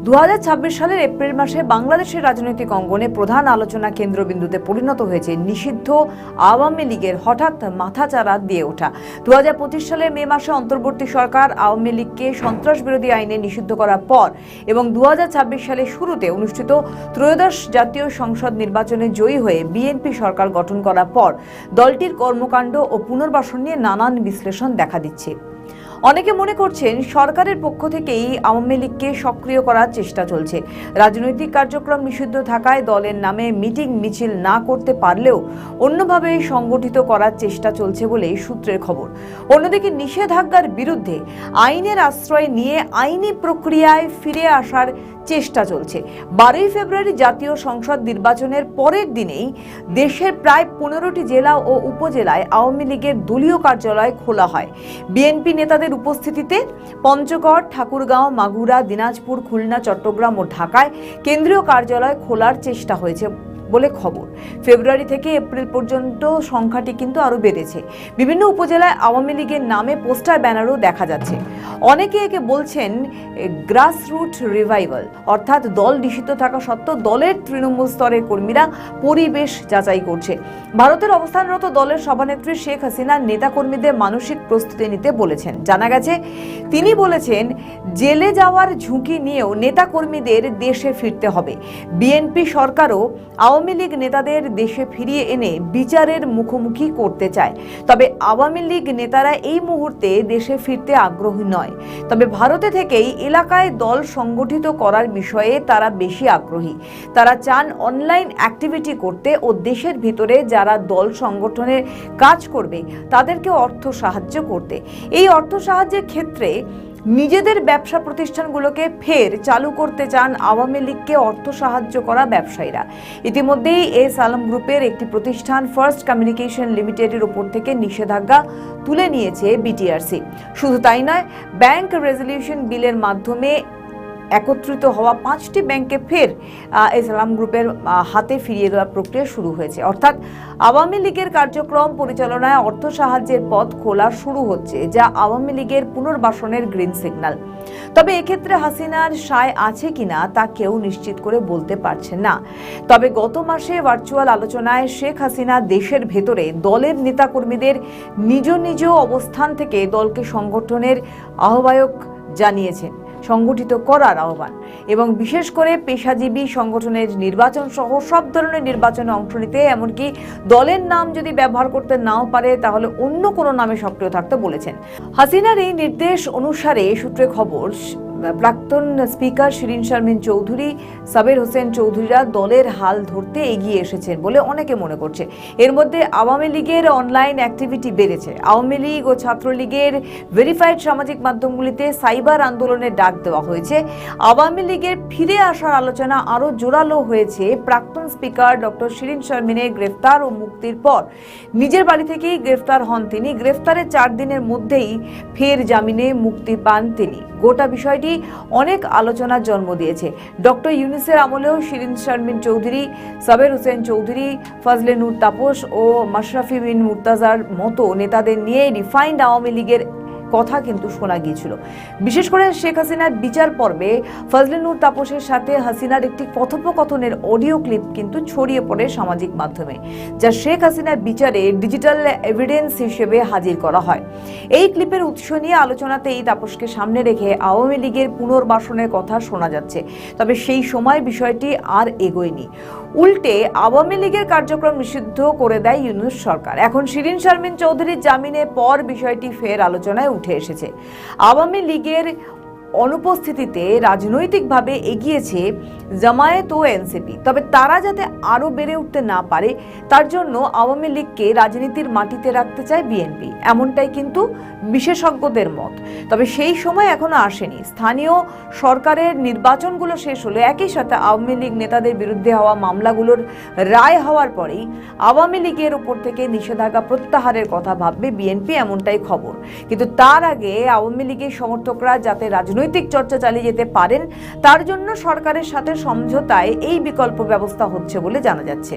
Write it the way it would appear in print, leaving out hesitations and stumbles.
2026 সালের এপ্রিল মাসে বাংলাদেশের রাজনৈতিক অঙ্গনে প্রধান আলোচনা কেন্দ্রবিন্দুতে পরিণত হয়েছে নিষিদ্ধ আওয়ামী লীগের হঠাৎ মাথাচাড়া দিয়ে ওঠা। 2025 সালের মে মাসে অন্তর্বর্তী সরকার আওয়ামী লীগকে সন্ত্রাস বিরোধী আইনে নিষিদ্ধ করার পর এবং 2026 সালের শুরুতে অনুষ্ঠিত ত্রয়োদশ জাতীয় সংসদ নির্বাচনে জয়ী হয়ে বিএনপি সরকার গঠন করার পর দলটির কর্মকাণ্ড ও পুনর্বাসন নিয়ে নানান বিশ্লেষণ দেখা দিচ্ছে। অনেকে মনে করছেন সরকারের পক্ষ থেকেই আওয়ামী লীগকে সক্রিয় করার চেষ্টা চলছে। রাজনৈতিক কার্যক্রম নিষিদ্ধ থাকায় দলের নামে মিটিং মিছিল না করতে পারলেও অন্যভাবে সংগঠিত করার চেষ্টা চলছে বলে সূত্রের খবর। অন্যদিকে নিষেধাজ্ঞার বিরুদ্ধে আইনের আশ্রয় নিয়ে আইনি প্রক্রিয়ায় ফিরে আসার চেষ্টা চলছে। 12 ফেব্রুয়ারি জাতীয় সংসদ নির্বাচনের পরের দিনেই দেশের প্রায় 15টি জেলা ও উপজেলায় আওয়ামী লীগের দলীয় কার্যালয় খোলা হয়। বিএনপি নেতাদের উপস্থিতিতে পঞ্চগড়, ঠাকুরগাঁও, মাগুরা, দিনাজপুর, খুলনা, চট্টগ্রাম ও ঢাকায় কেন্দ্রীয় কার্যালয় খোলার চেষ্টা হয়েছে বলে খবর। ফেব্রুয়ারি থেকে এপ্রিল পর্যন্ত সংখ্যাটি কিন্তু আরো বেড়েছে। বিভিন্ন উপজেলায় আওয়ামী লীগের নামে পোস্টার ব্যানারও দেখা যাচ্ছে। অনেকে একে বলছেন গ্রাসরুট রিভাইভাল, অর্থাৎ দল নিষিদ্ধ থাকা সত্ত্বেও দলের তৃণমূল স্তরের কর্মীরা পরিবেশ যাচাই করছে। ভারতের অবস্থানরত দলের সভানেত্রী শেখ হাসিনা নেতাকর্মীদের মানসিক প্রস্তুতি নিতে বলেছেন। জানা গেছে, তিনি বলেছেন জেলে যাওয়ার ঝুঁকি নিয়েও নেতাকর্মীদের দেশে ফিরতে হবে। বিএনপি সরকারও আওয়ামী লীগ নেতাদের দেশে ফিরিয়ে এনে বিচারের মুখোমুখি করতে চায়। তবে আওয়ামী লীগ নেতারা এই মুহূর্তে দেশে ফিরতে আগ্রহী নয়। তবে ভারতে থেকেই এলাকায় দল সংগঠিত করার বিষয়ে তারা বেশি আগ্রহী। তারা চান অনলাইন অ্যাক্টিভিটি করতে ও দেশের ভিতরে যারা দল সংগঠনের কাজ করবে তাদেরকে অর্থ সাহায্য করতে। এই অর্থ সাহায্যের ক্ষেত্রে নিজেদের ব্যবসা প্রতিষ্ঠানগুলোকে ফের চালু করতে চান আওয়ামী লীগকে অর্থ সাহায্য করা ব্যবসায়ীরা। ইতিমধ্যেই এস আলম গ্রুপের একটি প্রতিষ্ঠান ফার্স্ট কমিউনিকেশন লিমিটেডের উপর থেকে নিষেধাজ্ঞা তুলে নিয়েছে বিটিআরসি। শুধু তাই নয়, ব্যাংক রেজলিউশন বিলের মাধ্যমে একত্রিত হওয়া 5টি ব্যাংকে ফের এস আলম গ্রুপের হাতে ফিরিয়ে দেওয়ার প্রক্রিয়া শুরু হয়েছে। অর্থাৎ আওয়ামী লীগের কার্যক্রম পরিচালনায় অর্থ সাহায্যের পথ খোলা শুরু হচ্ছে, যা আওয়ামী লীগের পুনর্বাসনের গ্রিন সিগন্যাল। তবে এক্ষেত্রে হাসিনার সায় আছে কিনা তা কেউ নিশ্চিত করে বলতে পারছে না। তবে গত মাসে ভার্চুয়াল আলোচনায় শেখ হাসিনা দেশের ভেতরে দলের নেতাকর্মীদের নিজ নিজ অবস্থান থেকে দলকে সংগঠনের আহ্বায়ক জানিয়েছেন, সংগঠিত করার আহ্বান এবং বিশেষ করে পেশাজীবী সংগঠনের নির্বাচন সহ সব ধরনের নির্বাচনে অংশ নিতে, এমনকি দলের নাম যদি ব্যবহার করতে নাও পারে তাহলে অন্য কোনো নামে সক্রিয় থাকতে বলেছেন। হাসিনার এই নির্দেশ অনুসারে সূত্রে খবর প্রাক্তন স্পিকার শিরিন শারমিন চৌধুরী, সাবের হোসেন চৌধুরীরা দলের হাল ধরতে এগিয়ে এসেছেন বলে অনেকে মনে করছে। এর মধ্যে আওয়ামী লীগের অনলাইন অ্যাক্টিভিটি বেড়েছে। আওয়ামী লীগ ও ছাত্রলীগের ভেরিফাইড সামাজিক মাধ্যমগুলিতে সাইবার আন্দোলনের ডাক দেওয়া হয়েছে। আওয়ামী লীগের ফিরে আসার আলোচনা আরও জোরালো হয়েছে প্রাক্তন স্পিকার ডক্টর শিরিন শারমিনের গ্রেফতার ও মুক্তির পর। নিজের বাড়ি থেকেই গ্রেফতার হন তিনি। গ্রেফতারের 4 দিনের মধ্যেই ফের জামিনে মুক্তি পান তিনি। গোটা বিষয়টি অনেক আলোচনার জন্ম দিয়েছে। ডক্টর ইউনূসের আমলেও শিরিন শারমিন চৌধুরী, সাবের হোসেন চৌধুরী, ফজলে নূর তাপস ও মাশরাফি বিন মুর্তাজার মতো নেতাদের নিয়ে রিফাইন্ড আওয়ামী লীগের কথা কিন্তু শোনা গিয়েছিল। বিশেষ করে শেখ হাসিনার বিচার পর্বে ফজলে নূর তাপসের সাথে হাসিনার একটি কথোপকথনের অডিও ক্লিপ কিন্তু ছড়িয়ে পড়ে সামাজিক মাধ্যমে, যা শেখ হাসিনার বিচারে ডিজিটাল এভিডেন্স হিসেবে হাজির করা হয়। এই ক্লিপের উৎস নিয়ে আলোচনাতেই তাপসকে সামনে রেখে আওয়ামী লীগের পুনর্বাসনের কথা শোনা যাচ্ছে। তবে সেই সময় বিষয়টি আর এগোয়নি। উল্টে আওয়ামী লীগের কার্যক্রম নিষিদ্ধ করে দেয় ইউনূস সরকার। এখন শিরিন শারমিন চৌধুরীর জামিনের পর বিষয়টি ফের আলোচনায় উঠে এসেছে। আওয়ামী লীগের অনুপস্থিতিতে রাজনৈতিকভাবে এগিয়েছে জামায়াত ও এনসিপি। তবে তারা যাতে আরও বেড়ে উঠতে না পারে তার জন্য আওয়ামী লীগকে রাজনীতির মাটিতে রাখতে চায় বিএনপি, এমনটাই কিন্তু বিশেষজ্ঞদের মত। তবে সেই সময় এখনো আসেনি। স্থানীয় সরকারের নির্বাচনগুলো শেষ হলে একই সাথে আওয়ামী লীগ নেতাদের বিরুদ্ধে হওয়া মামলাগুলোর রায় হওয়ার পরেই আওয়ামী লীগের উপর থেকে নিষেধাজ্ঞা প্রত্যাহারের কথা ভাববে বিএনপি, এমনটাই খবর। কিন্তু তার আগে আওয়ামী লীগের সমর্থকরা যাতে রাজনৈতিক চর্চা চালিয়ে যেতে পারেন তার জন্য সরকারের সাথে সমঝোতায় এই বিকল্প ব্যবস্থা হচ্ছে বলে জানা যাচ্ছে।